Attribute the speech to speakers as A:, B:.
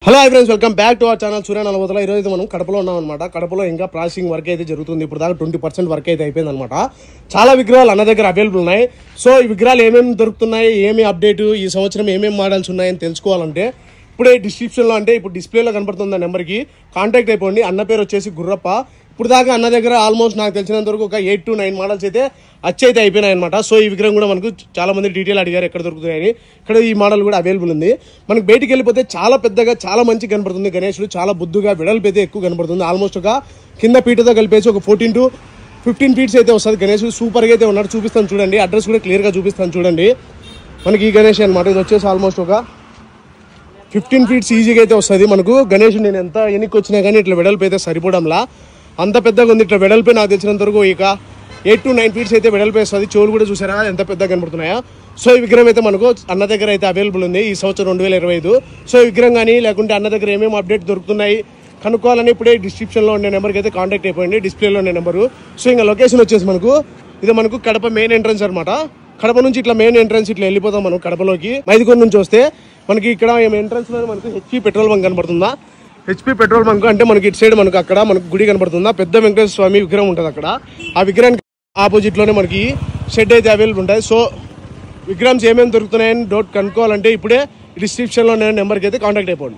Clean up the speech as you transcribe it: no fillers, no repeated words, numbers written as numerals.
A: Hello friends, welcome back to our channel Surya Nalavatala. ఈరోజు మనం కడపలో ఉన్నాం అనమాట. కడపలో ఇంకా ప్రాసెసింగ్ వర్క్ అయితే జరుగుతుంది. ఇప్పుడు దాకా 20% వర్క్ అయితే అయిపోయింది అనమాట. చాలా విగ్రహాలు అన్న దగ్గర అవైలబుల్ ఉన్నాయి. సో ఈ విగ్రహాలు ఏమేమి దొరుకుతున్నాయి, ఏమి అప్డేట్, ఈ సంవత్సరం ఏమేమి మోడల్స్ ఉన్నాయని తెలుసుకోవాలంటే ఇప్పుడే డిస్క్రిప్షన్లో అంటే ఇప్పుడు డిస్ప్లేలో కనపడుతుంది ఆ నెంబర్కి కాంటాక్ట్ అయిపోండి. అన్న పేరు వచ్చేసి గుర్రప్ప. ఇప్పుడు దాకా అన్న దగ్గర ఆల్మోస్ట్ నాకు తెలిసినంత వరకు ఒక 8 to 9 మోడల్స్ అయితే అయితే అయిపోయినాయి అనమాట. సో ఈ విగ్రహం కూడా మనకు చాలా మంది డీటెయిల్ అడిగారు ఎక్కడ దొరుకుతున్నాయని. ఇక్కడ ఈ మోడల్ కూడా అవైలబుల్ ఉంది. మనకు బయటికి వెళ్ళిపోతే చాలా పెద్దగా చాలా మంచి కనపడుతుంది. గణేశుడు చాలా బుద్దుగా వెడల్పు అయితే ఎక్కువ కనపడుతుంది. ఆల్మోస్ట్ ఒక కింద పీటతో కలిపేసి ఒక 14 to 15 ఫీట్స్ అయితే వస్తుంది. గణేశుడు సూపర్గా అయితే ఉన్నాడు. చూపిస్తాను చూడండి, అడ్రస్ కూడా క్లియర్గా చూపిస్తాను చూడండి. మనకి ఈ గణేష్ అనమాట. ఇది వచ్చేసి ఆల్మోస్ట్ ఒక 15 ఫీట్స్ ఈజీగా అయితే వస్తుంది మనకు. గణేషుడు నేను ఎంత ఎన్నికి వచ్చినా కానీ ఇట్లా వెడల్పు అయితే సరిపోవడంలా అంత పెద్దగా ఉంది. ఇట్లా వెడల్పే నాకు తెలిసినంత వరకు ఇక 8 to 9 ఫీట్స్ అయితే వెడల్పే వస్తుంది. చెవులు కూడా చూసారా ఎంత పెద్దగా కనబడుతున్నాయా. సో ఈ విగ్రహం అయితే మనకు అన్న దగ్గర అయితే అవైలబుల్ ఉంది ఈ సంవత్సరం 2025. సో ఈ విగ్రహం కానీ లేకుంటే అన్న దగ్గర ఏమేమి అప్డేట్ దొరుకుతున్నాయి కనుక్కోవాలని ఇప్పుడే డిస్క్రిప్షన్లో ఉండే నెంబర్కి అయితే కాంటాక్ట్ అయిపోయింది. డిస్ప్లేలో ఉండే నెంబరు. సో ఇంకా లొకేషన్ వచ్చేసి మనకు కడప మెయిన్ ఎంట్రన్స్ అనమాట. కడప నుంచి ఇట్లా మెయిన్ ఎంట్రన్స్ ఇట్లా వెళ్ళిపోతాం మనం కడపలోకి. మైదుకూరు నుంచి వస్తే మనకి ఇక్కడ ఎంట్రన్స్ లో మనకు హెచ్పి పెట్రోల్ బంక్ కనబడుతుందా. హెచ్పి పెట్రోల్ బంక్ అంటే మనకి ఇటు సైడ్ మనకు అక్కడ మనకు గుడి కనబడుతుందా, పెద్ద వెంకటేశ్వర స్వామి విగ్రహం ఉంటుంది అక్కడ. ఆ విగ్రహానికి ఆపోజిట్ లోనే మనకి షెడ్ అయితే అవైలబుల్ ఉంటాయి. సో విగ్రహం ఏమేమి దొరుకుతున్నాయని డౌట్ కనుక్కోవాలంటే ఇప్పుడే డిస్క్రిప్షన్లో నేను నెంబర్కి అయితే కాంటాక్ట్ అయిపోండి.